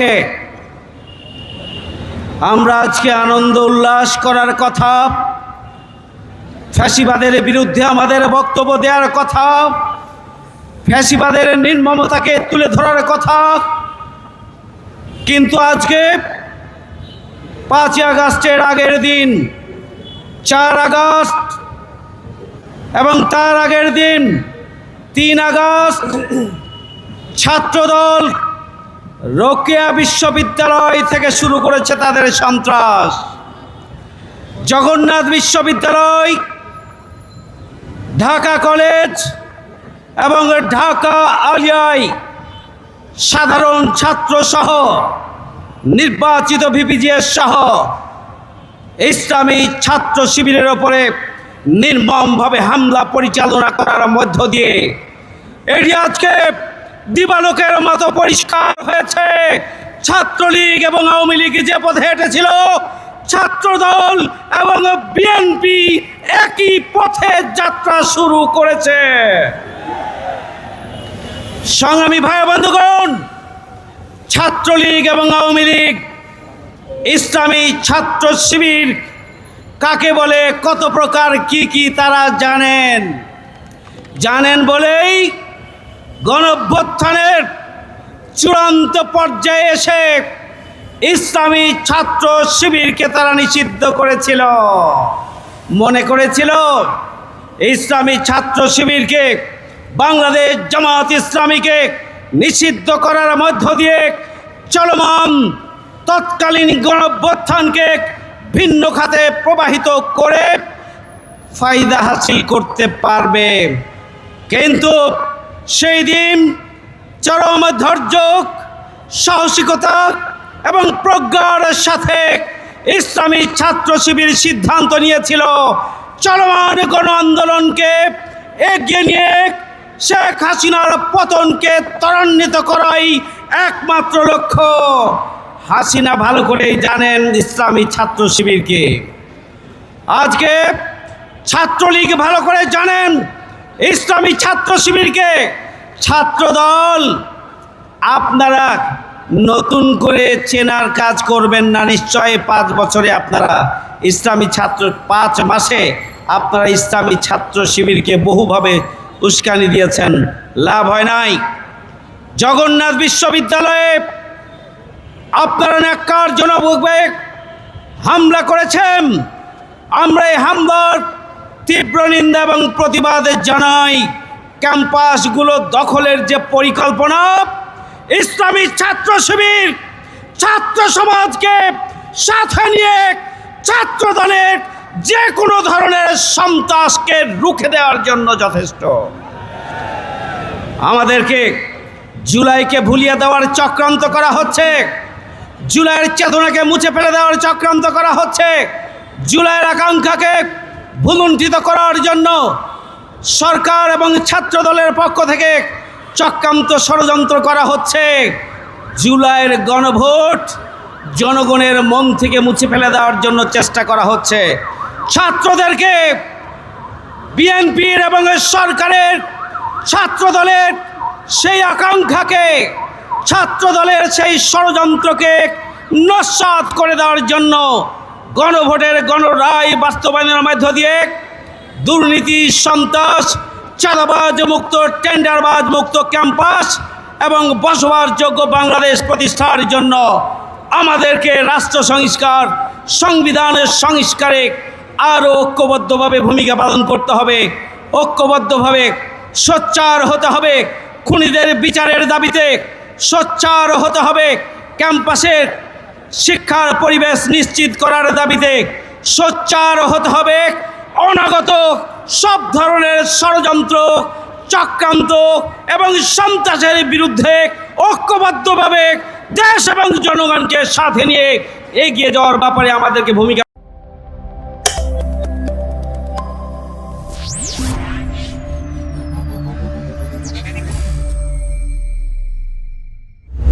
উপলক্ষে আমরা আজকে আনন্দ উল্লাস করার কথা, ফ্যাসিবাদের বিরুদ্ধে আমাদের বক্তব্য দেওয়ার কথা, ফ্যাসিবাদের নির্মমতাকে তুলে ধরার কথা। কিন্তু আজকে 5 আগস্টের আগের দিন 4 আগস্ট এবং তার আগের দিন 3 আগস্ট ছাত্রদল রোকেয়া বিশ্ববিদ্যালয় থেকে শুরু করেছে তাদের সন্ত্রাস। জগন্নাথ বিশ্ববিদ্যালয়, ঢাকা কলেজ এবং ঢাকা আলিয়ায় সাধারণ ছাত্র সহ নির্বাচিত ভিপিজিএস সহ ইসলামী ছাত্র শিবিরের ওপরে নির্মমভাবে হামলা পরিচালনা করার মধ্য দিয়ে এটি আজকে দিবালোকের মতো পরিষ্কার হয়েছে ছাত্রলীগ এবং আওয়ামী লীগ যে পথে হেঁটেছিল, ছাত্রদল এবং বিএনপি একই পথে যাত্রা শুরু করেছে। সংগ্রামী ভাই বন্ধুগণ, ছাত্রলীগ এবং আওয়ামী লীগ, ইসলামী ছাত্র শিবির কাকে বলে, কত প্রকার কি তারা জানেন বলেই গণঅভ্যুত্থানের চূড়ান্ত পর্যায়ে এসে ইসলামী ছাত্র শিবিরকে তারা নিষিদ্ধ করেছিল। মনে করেছিল ইসলামী ছাত্র শিবিরকে, বাংলাদেশ জামাত ইসলামীকে নিষিদ্ধ করার মধ্য দিয়ে চলমান তৎকালীন গণঅভ্যুত্থানকে ভিন্ন খাতে প্রবাহিত করে ফায়দা হাসিল করতে পারবে। কিন্তু সেই দিন চরম ধৈর্য, সাহসিকতা এবং প্রজ্ঞার সাথে ইসলামী ছাত্র শিবির সিদ্ধান্ত নিয়েছিল চলমান গণ আন্দোলনকে এগিয়ে নিয়ে শেখ হাসিনার পতনকে ত্বরান্বিত করাই একমাত্র লক্ষ্য। হাসিনা ভালো করেই জানেন ইসলামী ছাত্র শিবিরকে, আজকে ছাত্রলীগ ভালো করে জানেন ইসলামী ছাত্র শিবিরকে। ছাত্রদল, আপনারা নতুন করে চেনার কাজ করবেন না। নিশ্চয়ই 5 বছরে আপনারা ইসলামী ছাত্র, 5 মাসে আপনারা ইসলামী ছাত্র শিবিরকে বহুভাবে উস্কানি দিয়েছেন, লাভ হয় নাই। জগন্নাথ বিশ্ববিদ্যালয়ে আপনারা ন্যাক্কারজনকভাবে হামলা করেছেন। আমরা এই হামলার তীব্র নিন্দা এবং প্রতিবাদ জানাই। ক্যাম্পাসগুলো দখলের যে পরিকল্পনা, ইসলামী ছাত্র শিবির ছাত্র সমাজকে সাথে নিয়ে ছাত্র দলের যে কোনো ধরনের সন্ত্রাসকে রুখে দেওয়ার জন্য যথেষ্ট। আমাদেরকে জুলাইকে ভুলিয়ে দেওয়ার চক্রান্ত করা হচ্ছে, জুলাইয়ের চেতনাকে মুছে ফেলে দেওয়ার চক্রান্ত করা হচ্ছে, জুলাইয়ের আকাঙ্ক্ষাকে ভুলুণ্ঠিত করার জন্য সরকার এবং ছাত্র দলের পক্ষ থেকে চক্রান্ত ষড়যন্ত্র করা হচ্ছে। জুলাইয়ের গণভোট জনগণের মন থেকে মুছে ফেলে দেওয়ার জন্য চেষ্টা করা হচ্ছে। ছাত্রদেরকে, বিএনপির এবং সরকারের ছাত্র দলের সেই আকাঙ্ক্ষাকে, ছাত্র দলের সেই ষড়যন্ত্রকে নস্যাৎ করে দেওয়ার জন্য গণভোটের গণরায় বাস্তবায়নের মধ্য দিয়ে দুর্নীতি, সন্ত্রাস, চাঁদাবাজ মুক্ত, টেন্ডারবাজ মুক্ত ক্যাম্পাস এবং বসবাসযোগ্য বাংলাদেশ প্রতিষ্ঠার জন্য আমাদেরকে রাষ্ট্র সংস্কার, সংবিধানের সংস্কারে আরও ঐক্যবদ্ধভাবে ভূমিকা পালন করতে হবে। ঐক্যবদ্ধভাবে সোচ্চার হতে হবে খুনিদের বিচারের দাবিতে, সোচ্চার হতে হবে ক্যাম্পাসের শিক্ষার পরিবেশ নিশ্চিত করার দাবিতে, সোচ্চার হতে হবে অনাগত সব ধরনের ষড়যন্ত্র, চক্রান্ত এবং সন্ত্রাসের বিরুদ্ধে ঐক্যবদ্ধভাবে দেশ এবং জনগণকে সাথে নিয়ে এগিয়ে যাওয়ার ব্যাপারে আমাদেরকে ভূমিকা